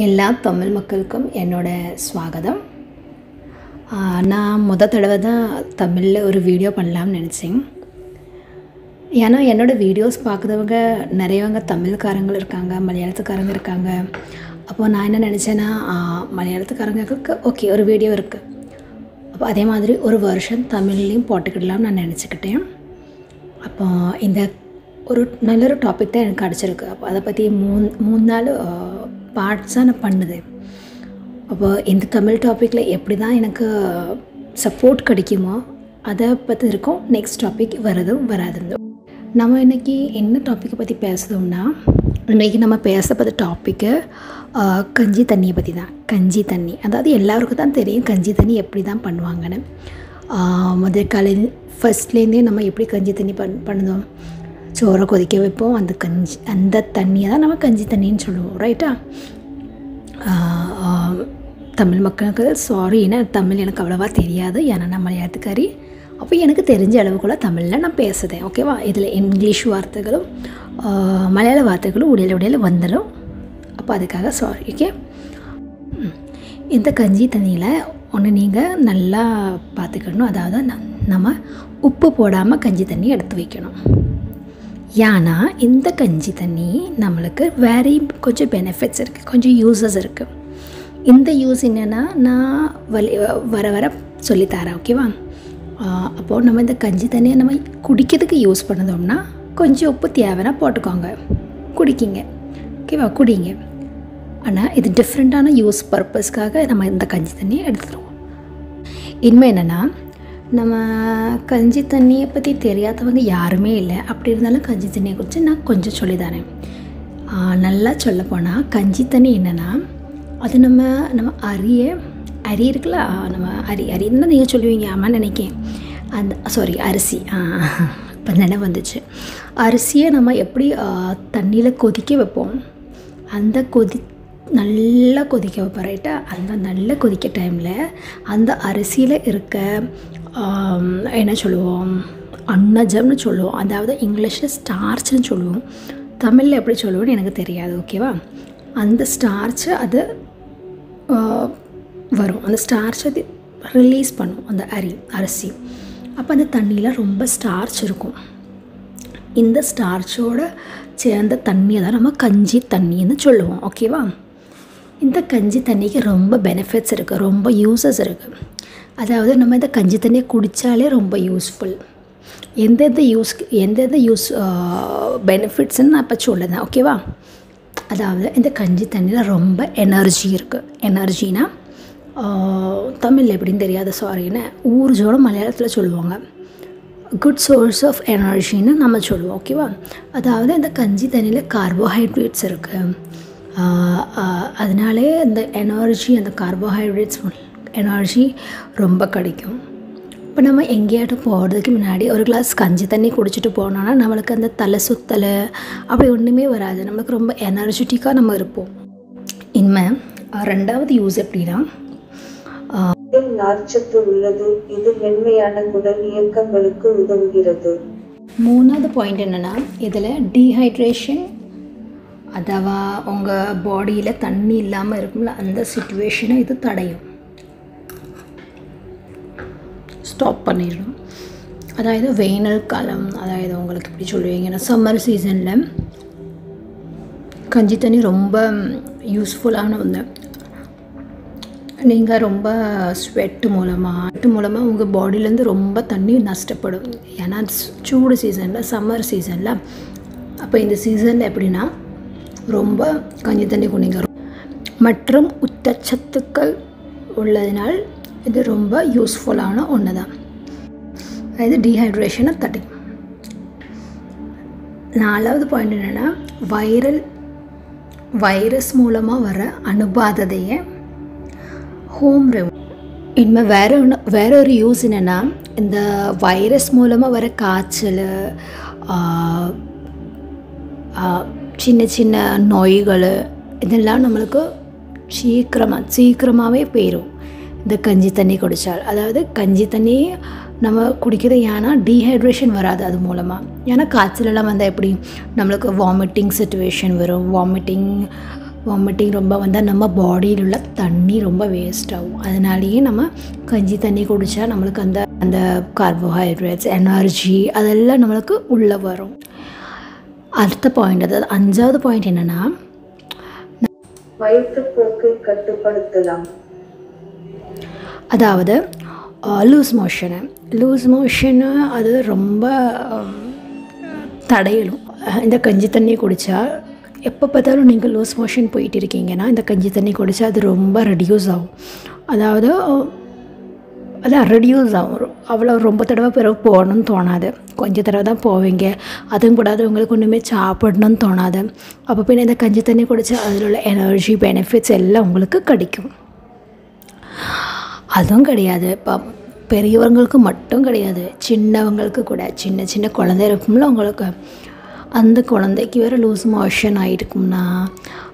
எல்லா தமிழ் மக்களுக்கும் என்னோட ஸ்வாகதம். நான் தடவை தான் தமிழில் ஒரு வீடியோ பண்ணலாம்னு நினச்சேன். ஏன்னா என்னோடய வீடியோஸ் பார்க்குறவங்க நிறையவங்க தமிழ்காரங்கள் இருக்காங்க, மலையாளத்துக்காரங்க இருக்காங்க. அப்போது நான் என்ன நினச்சேன்னா, மலையாளத்துக்காரங்களுக்கு ஓகே ஒரு வீடியோ இருக்குது, அப்போ அதே மாதிரி ஒரு வருஷன் தமிழ்லேயும் போட்டுக்கிடலாம்னு நான் நினச்சிக்கிட்டேன். அப்போ இந்த ஒரு நல்லொரு டாபிக் தான் எனக்கு கிடச்சிருக்கு. அப்போ அதை பற்றி மூணு நாள் பார்ட்ஸாக நான் பண்ணுது. அப்போ இந்த தமிழ் டாப்பிக்கில் எப்படி தான் எனக்கு சப்போர்ட் கிடைக்குமோ அதை பற்றி இருக்கும். நெக்ஸ்ட் டாபிக் வராதுங்க. நம்ம இன்றைக்கி என்ன டாப்பிக்கை பற்றி பேசுகிறோம்னா, இன்றைக்கி நம்ம பேசப்பட்ட டாப்பிக்கு கஞ்சி தண்ணியை பற்றி தான். கஞ்சி தண்ணி, அதாவது எல்லாருக்கும் தான் தெரியும் கஞ்சி தண்ணி எப்படி தான் பண்ணுவாங்கன்னு. முதல் ஃபஸ்ட்லேருந்தே நம்ம எப்படி கஞ்சி தண்ணி பண்ணுதோம், சோறை கொதிக்க வைப்போம், அந்த தண்ணியை தான் நம்ம கஞ்சி தண்ணின்னு சொல்லுவோம், ரைட்டா? தமிழ் மக்களுக்கு சாரி, ஏன்னா தமிழ் எனக்கு அவ்வளோவா தெரியாது, ஏன்னா நான் மலையாளத்துக்காரி. அப்போ எனக்கு தெரிஞ்ச அளவுக்குள்ள தமிழில் நான் பேசுகிறேன், ஓகேவா? இதில் இங்கிலீஷ் வார்த்தைகளும் மலையாள வார்த்தைகளும் உடையில வந்துடும். அப்போ அதுக்காக சாரி, ஓகே? இந்த கஞ்சி தண்ணியில் ஒன்று நீங்கள் நல்லா பார்த்துக்கணும். அதாவது நம்ம உப்பு போடாமல் கஞ்சி தண்ணி எடுத்து வைக்கணும். ஏன்னா இந்த கஞ்சி தண்ணி நம்மளுக்கு வேறு கொஞ்சம் பெனிஃபிட்ஸ் இருக்குது, கொஞ்சம் யூஸஸ் இருக்குது. இந்த யூஸ் என்னென்னா நான் வர சொல்லித்தரேன், ஓகேவா? அப்போது நம்ம இந்த கஞ்சி தண்ணியை நம்ம குடிக்கிறதுக்கு யூஸ் பண்ணதோம்னா கொஞ்சம் உப்பு தேவைன்னா போட்டுக்கோங்க, குடிக்கிங்க, ஓகேவா? குடிங்க. ஆனால் இது டிஃப்ரெண்ட்டான யூஸ் பர்பஸ்க்காக நம்ம இந்த கஞ்சி தண்ணியை எடுத்துருவோம். இனிமேல் என்னென்னா, நம்ம கஞ்சி தண்ணியை பற்றி தெரியாதவங்க யாருமே இல்லை. அப்படி இருந்தாலும் கஞ்சி தண்ணியை குறித்து நான் கொஞ்சம் சொல்லித்தரேன். நல்லா சொல்லப்போனால் கஞ்சி தண்ணி என்னென்னா, அது நம்ம அரி இருக்குல்ல, நம்ம அரின்னு தான் நீங்கள் சொல்லுவீங்க, ஆமாம் நினைக்கேன். அரிசி, இப்போ நினை வந்துச்சு. அரிசியை நம்ம எப்படி தண்ணியில் கொதிக்க வைப்போம், அந்த நல்லா கொதிக்க வைப்போம், ரைட்டா? அந்த நல்லா கொதிக்க டைமில் அந்த அரிசியில் இருக்க என்ன சொல்லுவோம், அன்னஜம்னு சொல்லுவோம். அதாவது இங்கிலீஷில் ஸ்டார்ச்னு சொல்லுவோம், தமிழில் எப்படி சொல்லுவோன்னு எனக்கு தெரியாது, ஓகேவா? அந்த ஸ்டார்ச்சு அது வரும், அந்த ஸ்டார்ச் அது ரிலீஸ் பண்ணும் அந்த அரிசி. அப்போ அந்த தண்ணியில் ரொம்ப ஸ்டார்ச் இருக்கும். இந்த ஸ்டார்ச்சோடு சேர்ந்த தண்ணியை தான் நம்ம கஞ்சி தண்ணின்னு சொல்லுவோம், ஓகேவா? இந்த கஞ்சி தண்ணிக்கு ரொம்ப பெனிஃபிட்ஸ் இருக்குது, ரொம்ப யூஸஸ் இருக்குது. அதாவது நம்ம இந்த கஞ்சி தண்ணியை குடித்தாலே ரொம்ப யூஸ்ஃபுல். எந்தெந்த யூஸ் பெனிஃபிட்ஸ்ன்னு நான் இப்போ சொல்லுறேன், ஓகேவா? அதாவது இந்த கஞ்சி தண்ணியில் ரொம்ப எனர்ஜி இருக்குது. எனர்ஜினா தமிழில் எப்படின்னு தெரியாது, சாரின்னு ஊர்ஜோட மலையாளத்தில் சொல்லுவாங்க. குட் சோர்ஸ் ஆஃப் எனர்ஜின்னு நம்ம சொல்லுவோம், ஓகேவா? அதாவது இந்த கஞ்சி தண்ணியில் கார்போஹைட்ரேட்ஸ் இருக்குது. அதனாலே இந்த எனர்ஜி, அந்த கார்போஹைட்ரேட்ஸ் எனர்ஜி ரொம்ப கிடைக்கும். இப்போ நம்ம எங்கேயாட்டும் போகிறதுக்கு முன்னாடி ஒரு கிளாஸ் கஞ்சி தண்ணி குடிச்சிட்டு போனோன்னா நம்மளுக்கு அந்த தலை சுத்தல் அப்படி ஒன்றுமே வராது, நம்மளுக்கு ரொம்ப எனர்ஜெட்டிக்காக நம்ம இருப்போம். இனிமேல் ரெண்டாவது யூஸ் எப்படின்னா, நார்ச்சத்து உள்ளது, இது மென்மையான குடல் இயக்கங்களுக்கு உதவுகிறது. மூணாவது பாயிண்ட் என்னென்னா, இதில் டீஹைட்ரேஷன், அதாவது உங்கள் பாடியில் தண்ணி இல்லாமல் இருக்கும்ல, அந்த சிச்சுவேஷனை இது தடையும், ஸ்டாப் பண்ணிடணும். அதாவது வெயில் காலம், அதாவது உங்களுக்கு எப்படி சொல்லுவீங்கன்னா சம்மர் சீசனில் கஞ்சி தண்ணி ரொம்ப யூஸ்ஃபுல்லான ஒன்று. நீங்கள் ரொம்ப ஸ்வெட்டு மூலமாக உங்கள் பாடியிலேருந்து ரொம்ப தண்ணி நஷ்டப்படும். ஏன்னா சூடு சீசனில், சம்மர் சீசனில். அப்போ இந்த சீசனில் எப்படின்னா ரொம்ப கஞ்சி தண்ணி குடிங்க. மற்றும் ஊட்டச்சத்துக்கள் உள்ளதினால் இது ரொம்ப யூஸ்ஃபுல்லான ஒன்று தான். அதாவது டீஹைட்ரேஷனை தடுக்கும். நாலாவது பாயிண்ட் என்னென்னா, வைரஸ் மூலமாக வர அனுபாததையை ஹோம் இனிமேல் வேற ஒரு யூஸ் என்னென்னா, இந்த வைரஸ் மூலமாக வர காய்ச்சல், சின்ன சின்ன நோய்கள், இதெல்லாம் நம்மளுக்கு சீக்கிரமாகவே போயிடும் இந்த கஞ்சி தண்ணி குடித்தால். அதாவது கஞ்சி தண்ணி நம்ம குடிக்கிறது ஏன்னா டீஹைட்ரேஷன் வராது அது மூலமாக. ஏன்னா காய்ச்சலெல்லாம் வந்தால் எப்படி நம்மளுக்கு வாமிட்டிங் சிச்சுவேஷன் வரும், வாமிட்டிங் வாமிட்டிங் ரொம்ப வந்தால் நம்ம பாடியில் உள்ள தண்ணி ரொம்ப வேஸ்ட் ஆகும். அதனாலேயே நம்ம கஞ்சி தண்ணி குடித்தா நம்மளுக்கு அந்த கார்போஹைட்ரேட்ஸ் எனர்ஜி அதெல்லாம் நம்மளுக்கு உள்ளே வரும். அடுத்த பாயிண்ட், அதாவது 5வது பாயிண்ட் என்னென்னா, வயிற்றுப்போக்கை கட்டுப்படுத்தலாம். அதாவது லூஸ் மோஷனு அது ரொம்ப தடையலும். இந்த கஞ்சி தண்ணி குடித்தா எப்போ பார்த்தாலும் நீங்கள் லூஸ் மோஷன் போயிட்டு இருக்கீங்கன்னா இந்த கஞ்சி தண்ணி குடித்தா அது ரொம்ப ரெடியூஸ் ஆகும். அதாவது அதான் ரெடியூஸ் ஆகும். அவ்வளோ ரொம்ப தடவை பிறகு போகணும்னு தோணாது, கொஞ்சம் தடவை தான் போவீங்க. அதுவும் கூடாது உங்களுக்கு ஒன்றுமே சாப்பிடணும்னு தோணாது. அப்போ பின்ன இந்த கஞ்சி தண்ணி குடித்தா அதில் உள்ள எனர்ஜி பெனிஃபிட்ஸ் எல்லாம் உங்களுக்கு கிடைக்கும். அதுவும் கிடையாது, இப்போ பெரியவங்களுக்கு மட்டும் கிடையாது, சின்னவங்களுக்கு கூட, சின்ன சின்ன குழந்தை இருக்கும்ல உங்களுக்கு, அந்த குழந்தைக்கு வேறு லூஸ் மோஷன் ஆகிருக்கும்னா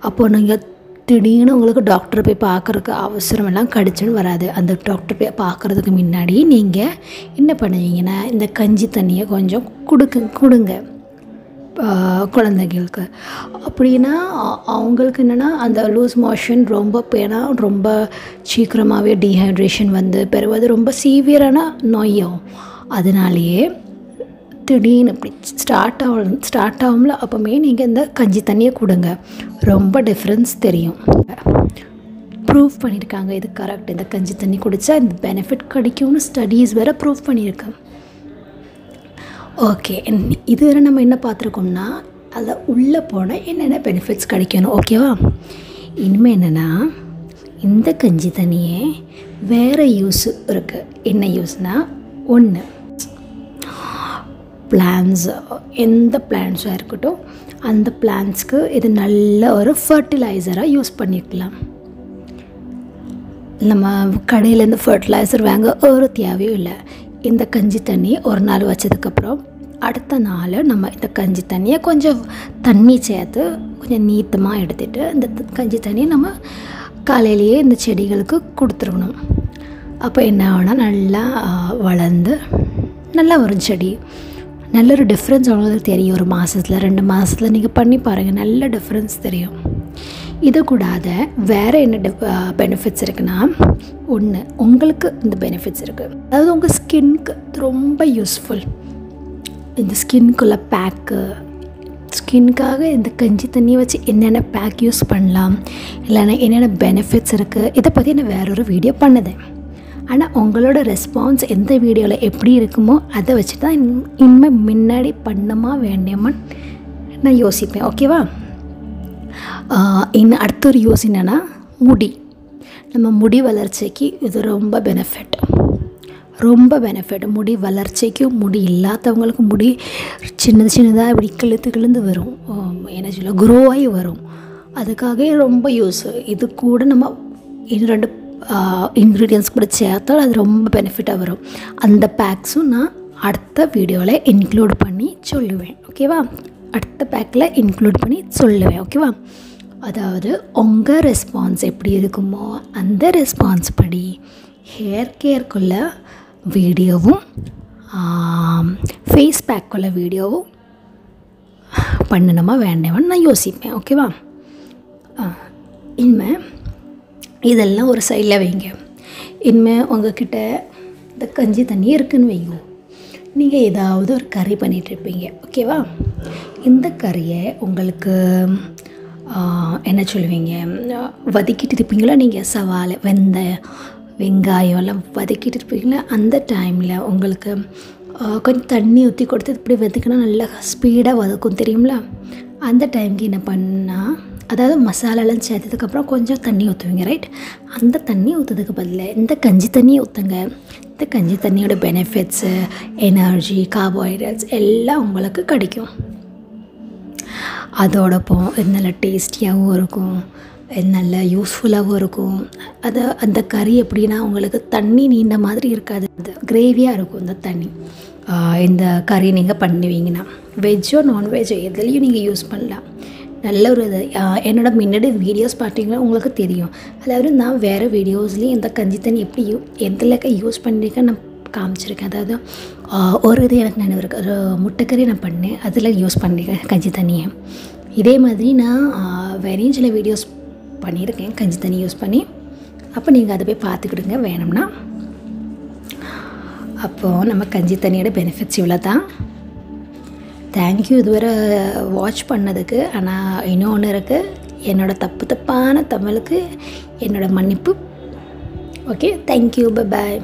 அப்போது நீங்கள் திடீர்னு உங்களுக்கு டாக்டரை போய் பார்க்குறதுக்கு அவசரமெல்லாம் கடிச்சுன்னு வராது. அந்த டாக்டர் போய் பார்க்குறதுக்கு முன்னாடி நீங்கள் என்ன பண்ணுவீங்கன்னா இந்த கஞ்சி தண்ணியை கொஞ்சம் கொடுங்க குழந்தைங்களுக்கு. அப்படின்னா அவங்களுக்கு என்னென்னா அந்த லூஸ் மோஷன் ரொம்ப பேனா ரொம்ப சீக்கிரமாகவே டீஹைட்ரேஷன் வந்து பிறகு ரொம்ப சீவியரான நோயும். அதனாலேயே திடீர்னு இப்படி ஸ்டார்ட் ஆகும்ல, அப்போமே நீங்கள் இந்த கஞ்சி தண்ணியை கொடுங்க, ரொம்ப டிஃப்ரென்ஸ் தெரியும். ப்ரூவ் பண்ணியிருக்காங்க இது கரெக்ட், இந்த கஞ்சி தண்ணி குடித்தா இந்த பெனிஃபிட் கிடைக்கும்னு ஸ்டடீஸ் வேறு ப்ரூவ் பண்ணியிருக்கேன். ஓகே, இதுவரை நம்ம என்ன பார்த்துருக்கோம்னா அதில் உள்ளே போனால் என்னென்ன பெனிஃபிட்ஸ் கிடைக்கணும். ஓகேவா? இனிமேல் என்னென்னா இந்த கஞ்சி தண்ணியே வேறு யூஸ் இருக்குது. என்ன யூஸ்னால், ஒன்று பிளான்ஸ், எந்த பிளான்ஸாக இருக்கட்டும் அந்த பிளான்ஸ்க்கு இது நல்ல ஒரு ஃபர்டிலைசராக யூஸ் பண்ணிக்கலாம். நம்ம கடையிலேருந்து ஃபர்டிலைசர் வாங்க ஒரு தேவையும் இல்லை. இந்த கஞ்சி தண்ணி ஒரு நாள் வச்சதுக்கப்புறம் அடுத்த நாள் நம்ம இந்த கஞ்சி தண்ணியை கொஞ்சம் தண்ணி சேர்த்து கொஞ்சம் நீட்டமாக எடுத்துகிட்டு இந்த கஞ்சி தண்ணியை நம்ம காலையிலேயே இந்த செடிகளுக்கு கொடுத்துருக்கணும். அப்போ என்ன ஆகுனா நல்லா வளர்ந்து நல்லா வரும் செடி. நல்ல ஒரு டிஃப்ரென்ஸ் அவங்களுக்கு தெரியும். ஒரு மாதத்தில் 2 மாதத்தில் நீங்கள் பண்ணி பாருங்கள், நல்ல டிஃப்ரென்ஸ் தெரியும். இது கூடாத வேறு என்ன பெனிஃபிட்ஸ் இருக்குன்னா, ஒன்று உங்களுக்கு இந்த பெனிஃபிட்ஸ் இருக்குது, அதாவது உங்கள் ஸ்கின்க்கு ரொம்ப யூஸ்ஃபுல். இந்த ஸ்கின்குள்ளே பேக்கு, ஸ்கின்காக இந்த கஞ்சி தண்ணியை வச்சு என்னென்ன பேக் யூஸ் பண்ணலாம், இல்லைன்னா என்னென்ன பெனிஃபிட்ஸ் இருக்குது, இதை பற்றி நான் வேறொரு வீடியோ பண்ணுதேன். ஆனால் உங்களோட ரெஸ்பான்ஸ் எந்த வீடியோவில் எப்படி இருக்குமோ அதை வச்சு தான் இனிமேல் முன்னாடி பண்ணமா வேண்டாமான்னு நான் யோசிப்பேன். ஓகேவா? இன்னும் அடுத்த ஒரு யூஸ் என்னென்னா, நம்ம முடி வளர்ச்சிக்கு இது ரொம்ப பெனிஃபிட். முடி வளர்ச்சிக்கும் முடி இல்லாதவங்களுக்கு முடி சின்னதாக இப்படி கிழுந்து வரும், என்ன சொல்ல க்ரோ ஆகி வரும். அதுக்காக ரொம்ப யூஸ். இது கூட நம்ம இன்னும் 2 இன்க்ரீடியன்ஸ் கூட சேர்த்தால் அது ரொம்ப பெனிஃபிட்டாக வரும். அந்த பேக்ஸும் நான் அடுத்த வீடியோவில் இன்க்ளூட் பண்ணி சொல்லுவேன். ஓகேவா? அடுத்த பேக்கில் இன்க்ளூட் பண்ணி சொல்லுவேன். ஓகேவா? அதாவது உங்கள் ரெஸ்பான்ஸ் எப்படி இருக்குமோ அந்த ரெஸ்பான்ஸ் படி ஹேர் கேர்க்குள்ள வீடியோவும் ஃபேஸ் பேக்குள்ள வீடியோவும் பண்ணணுமா வேண்டாமான்னு நான் யோசிப்பேன். ஓகேவா? இனிமேல் இதெல்லாம் ஒரு சைடில் வைங்க. இனிமேல் உங்கள்கிட்ட இந்த கஞ்சி தண்ணி இருக்குதுன்னு வைங்க. நீங்கள் ஏதாவது ஒரு கறி பண்ணிகிட்ருப்பீங்க. ஓகேவா? இந்த கறியை உங்களுக்கு என்ன சொல்லுவீங்க, வதக்கிட்டு இருப்பீங்களா நீங்கள், சவாலை வெங்காயம் எல்லாம் வதக்கிட்டு இருப்பீங்களா, அந்த டைமில் உங்களுக்கு கொஞ்சம் தண்ணி ஊற்றி கொடுத்து இப்படி வதக்கினா நல்லா ஸ்பீடாக வதக்கும் தெரியுங்களா? அந்த டைமுக்கு என்ன பண்ணால், அதாவது மசாலாலாம் சேர்த்ததுக்கப்புறம் கொஞ்சம் தண்ணி ஊற்றுவீங்க, ரைட்? அந்த தண்ணி ஊற்றுறதுக்கு பதில் இந்த கஞ்சி தண்ணியை ஊற்றுங்க. இந்த கஞ்சி தண்ணியோட பெனிஃபிட்ஸு, எனர்ஜி, கார்போஹைட்ரேட்ஸ் எல்லாம் உங்களுக்கு கிடைக்கும். அதோடப்போ இது நல்ல டேஸ்டியாகவும் இருக்கும், இது நல்ல யூஸ்ஃபுல்லாகவும் இருக்கும். அந்த கறி எப்படின்னா உங்களுக்கு தண்ணி நீண்ட மாதிரி இருக்காது, அது கிரேவியாக இருக்கும். இந்த தண்ணி இந்த கறி நீங்கள் பண்ணுவீங்கன்னா வெஜ்ஜோ நான்வெஜ்ஜோ எதுலேயும் நீங்கள் யூஸ் பண்ணலாம். நல்ல ஒரு இது. என்னோட முன்னாடி வீடியோஸ் பார்த்தீங்கன்னா உங்களுக்கு தெரியும். அதாவது நான் வேறு வீடியோஸ்லேயும் இந்த கஞ்சி தண்ணி எப்படி எதில் யூஸ் பண்ணியிருக்கேன் நான் காமிச்சிருக்கேன். அதாவது ஒரு இது எனக்கு நினைவு இருக்குது, ஒரு முட்டைக்கறி நான் பண்ணேன், அதில் யூஸ் பண்ணியிருக்கேன் கஞ்சி தண்ணியை. இதே மாதிரி நான் வேறையும் சில வீடியோஸ் பண்ணியிருக்கேன் கஞ்சி தண்ணி யூஸ் பண்ணி. அப்போ நீங்கள் அதை போய் பார்த்துக்கிடுங்க வேணும்னா. அப்போது நம்ம கஞ்சி தண்ணியோட பெனிஃபிட்ஸ் இவ்வளோ தான். தேங்க்யூ இதுவரை வாட்ச் பண்ணதுக்கு. ஆனால் இன்னொன்று இருக்குது, என்னோடய தப்பான தமிழுக்கு என்னோடய மன்னிப்பு. Okay, thank you, bye bye.